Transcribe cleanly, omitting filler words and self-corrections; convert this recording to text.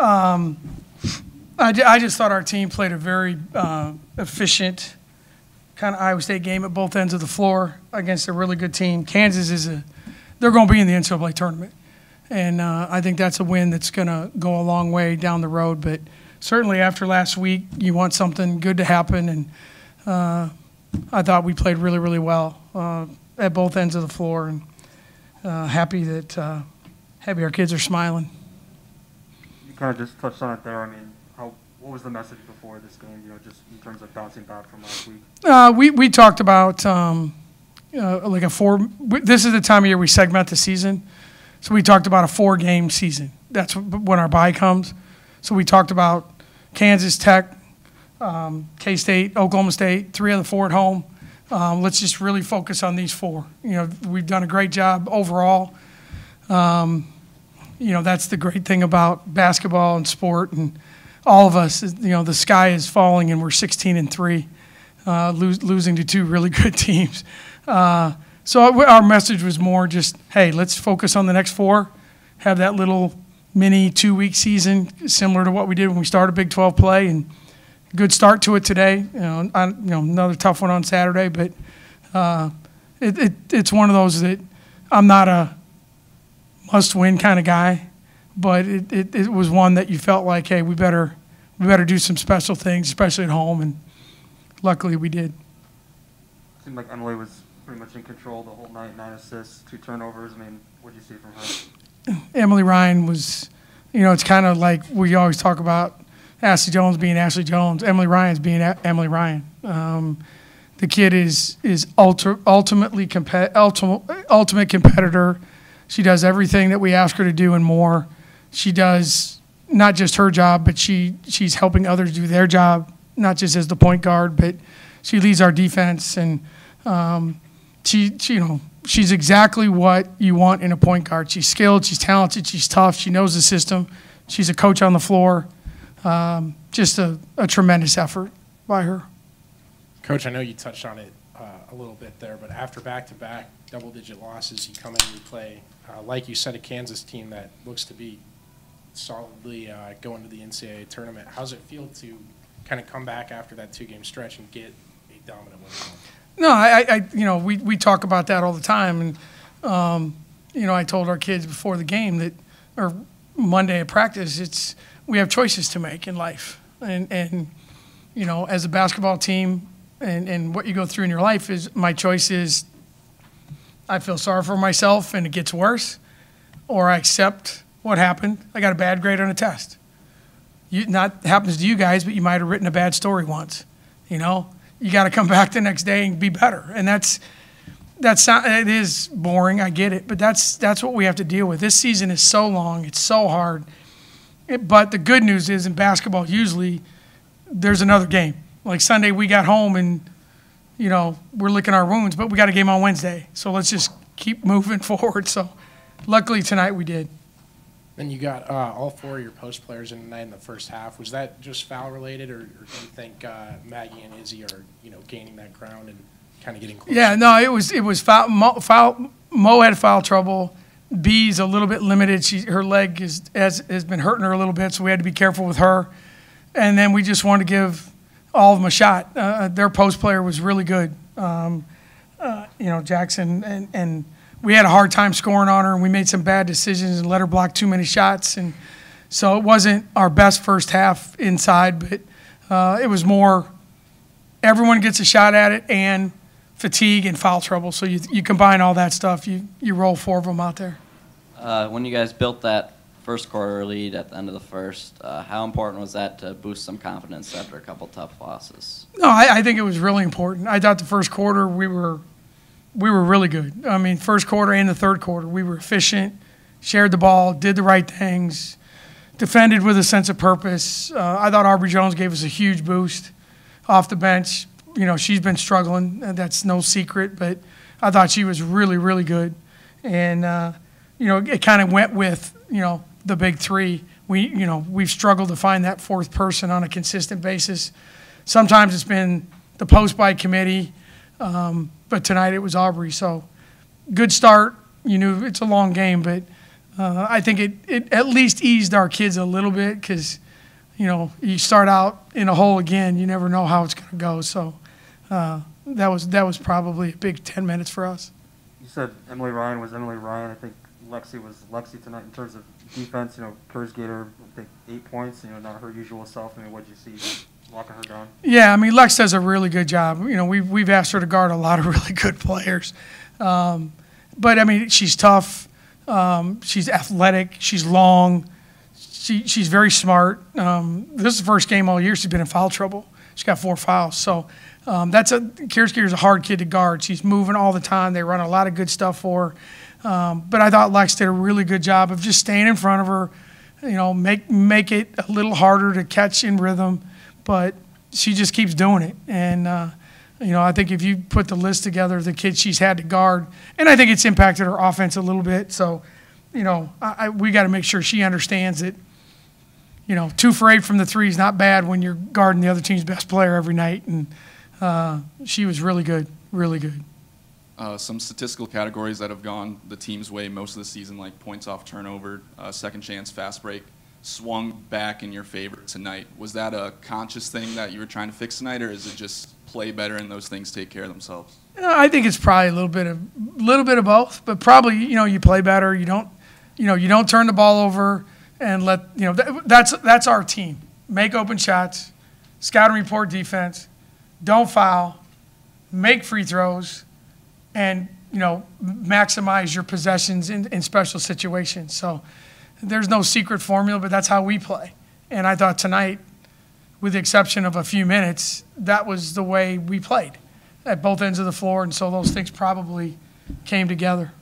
I just thought our team played a very efficient kind of Iowa State game at both ends of the floor against a really good team. Kansas they're going to be in the NCAA tournament, and I think that's a win that's going to go a long way down the road. But certainly after last week, you want something good to happen, and I thought we played really, really well at both ends of the floor, and happy our kids are smiling. You kind of just touched on it there. I mean, what was the message before this game? Just in terms of bouncing back from last week. We talked about like a four. This is the time of year we segment the season, so we talked about a 4-game season. That's when our bye comes. So we talked about Kansas Tech, K-State, Oklahoma State, 3 of the 4 at home. Let's just really focus on these 4. We've done a great job overall. That's the great thing about basketball and sport, and all of us. The sky is falling, and we're 16-3, losing to 2 really good teams. So our message was more just, hey, let's focus on the next 4, have that little mini 2-week season similar to what we did when we started Big 12 play, and good start to it today. Another tough one on Saturday, but it's one of those that I'm not a must-win kind of guy, but it was one that you felt like, hey, we better do some special things, especially at home, and luckily we did. It seemed like Emily was pretty much in control the whole night, 9 assists, 2 turnovers. I mean, what did you see from her? Emily Ryan was, it's kind of like we always talk about Ashley Jones being Ashley Jones. Emily Ryan's being Emily Ryan. The kid is ultimate competitor. She does everything that we ask her to do and more. She does not just her job, but she's helping others do their job, not just as the point guard, but she leads our defense, and she's exactly what you want in a point guard. She's skilled, she's talented, she's tough, she knows the system. She's a coach on the floor. Just a tremendous effort by her. Coach, I know you touched on it a little bit there, but after back-to-back double-digit losses, you come in and you play, like you said, a Kansas team that looks to be solidly going to the NCAA tournament. How does it feel to kind of come back after that 2-game stretch and get a dominant win? No, we talk about that all the time, and I told our kids before the game that, or Monday at practice, we have choices to make in life, and as a basketball team, and what you go through in your life is, my choice is, I feel sorry for myself and it gets worse, or I accept what happened. I got a bad grade on a test. Not happens to you guys, but you might have written a bad story once. You got to come back the next day and be better, and it is boring. I get it, but that's what we have to deal with. This season is so long, it's so hard. But the good news is, in basketball, usually there's another game. Like Sunday, we got home and, we're licking our wounds, but we got a game on Wednesday. So let's just keep moving forward. So luckily tonight we did. Then you got all 4 of your post players in tonight in the first half. Was that just foul related, or do you think Maggie and Izzy are, gaining that ground and kind of getting closer? Yeah, no, it was foul. Mo had foul trouble. B's a little bit limited. Her leg has been hurting her a little bit, so we had to be careful with her. And then we just wanted to give all of them a shot. Their post player was really good, Jackson, and we had a hard time scoring on her, and we made some bad decisions and let her block too many shots. And so it wasn't our best first half inside, but it was more everyone gets a shot at it, and fatigue and foul trouble. So you combine all that stuff, you roll 4 of them out there. When you guys built that first quarter lead at the end of the first, how important was that to boost some confidence after a couple tough losses? No, I think it was really important. I thought the first quarter we were really good. I mean, first quarter and the third quarter, we were efficient, shared the ball, did the right things, defended with a sense of purpose. I thought Aubrey Jones gave us a huge boost off the bench. She's been struggling. That's no secret, but I thought she was really, really good. And, it kind of went with, the big 3. We've struggled to find that 4th person on a consistent basis. Sometimes it's been the post by committee, but tonight it was Aubrey. So good start. It's a long game, but I think it at least eased our kids a little bit because, you know, you start out in a hole again, you never know how it's going to go. So that was probably a big 10 minutes for us. You said Emily Ryan was Emily Ryan. I think Lexi was Lexi tonight in terms of defense. You know, Kurzgater, I think 8 points. You know, not her usual self. I mean, what did you see locking her down? Yeah, I mean, Lex does a really good job. You know, we've asked her to guard a lot of really good players. But, I mean, she's tough. She's athletic. She's long. She's very smart. This is the first game all year she's been in foul trouble. She's got 4 fouls. So Kurzgater's a hard kid to guard. She's moving all the time. They run a lot of good stuff for her. But I thought Lex did a really good job of just staying in front of her, you know, make it a little harder to catch in rhythm. But she just keeps doing it. And, you know, I think if you put the list together of the kids she's had to guard, and I think it's impacted her offense a little bit. So, you know, we got to make sure she understands that, you know, 2 for 8 from the three is not bad when you're guarding the other team's best player every night. And she was really good, really good. Some statistical categories that have gone the team's way most of the season, like points off turnover, second chance, fast break, swung back in your favor tonight. Was that a conscious thing that you were trying to fix tonight, or is it just play better and those things take care of themselves? I think it's probably a little bit of both, but probably, you know, you play better. You don't turn the ball over and let, you know, that's our team. Make open shots, scout and report defense, don't foul, make free throws, and, you know, maximize your possessions in special situations. So there's no secret formula, but that's how we play. And I thought tonight, with the exception of a few minutes, that was the way we played at both ends of the floor, and so those things probably came together.